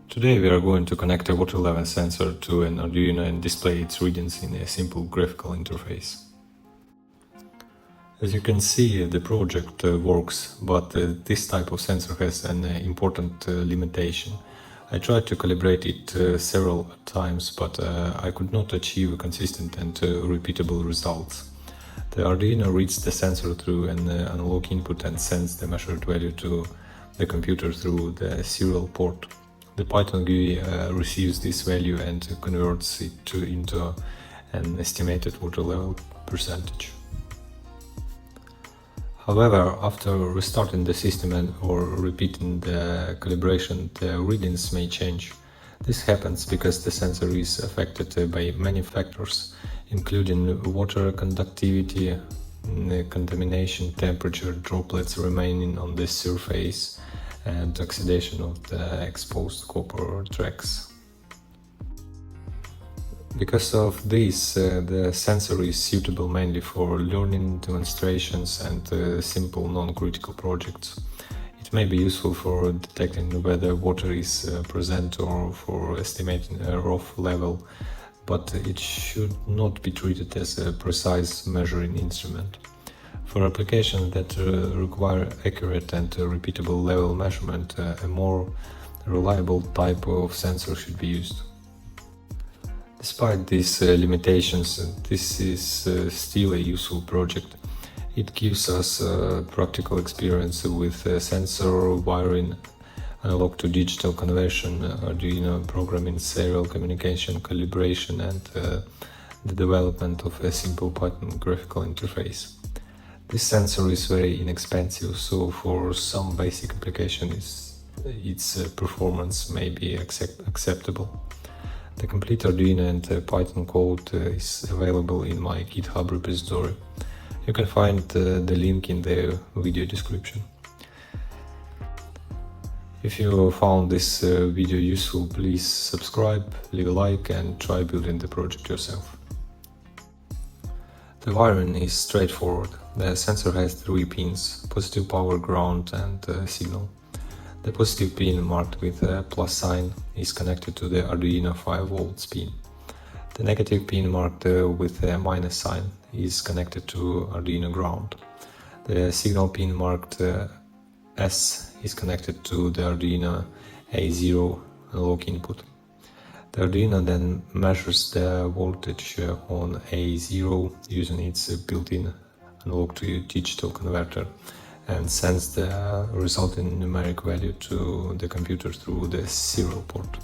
Today we are going to connect a water level sensor to an Arduino and display its readings in a simple graphical interface. As you can see, the project works, but this type of sensor has an important limitation. I tried to calibrate it several times, but I could not achieve consistent and repeatable results. The Arduino reads the sensor through an analog input and sends the measured value to the computer through the serial port. The Python GUI receives this value and converts it into an estimated water level percentage. However, after restarting the system or repeating the calibration, the readings may change. This happens because the sensor is affected by many factors, including water conductivity, contamination, temperature, droplets remaining on the surface, and oxidation of the exposed copper tracks. Because of this, the sensor is suitable mainly for learning demonstrations and simple non-critical projects. It may be useful for detecting whether water is present or for estimating a rough level, but it should not be treated as a precise measuring instrument. For applications that require accurate and repeatable level measurement, a more reliable type of sensor should be used. Despite these limitations, this is still a useful project. It gives us practical experience with sensor wiring, analog to digital conversion, Arduino programming, serial communication, calibration, and the development of a simple Python graphical interface. This sensor is very inexpensive, so for some basic applications its performance may be acceptable. The complete Arduino and Python code is available in my GitHub repository. You can find the link in the video description. If you found this video useful, please subscribe, leave a like and try building the project yourself. The wiring is straightforward. The sensor has 3 pins: positive power, ground and signal. The positive pin marked with a plus sign is connected to the Arduino 5V pin. The negative pin marked with a minus sign is connected to Arduino ground. The signal pin marked S is connected to the Arduino A0 analog input. The Arduino then measures the voltage on A0 using its built-in analog to digital converter and sends the resulting numeric value to the computer through the serial port.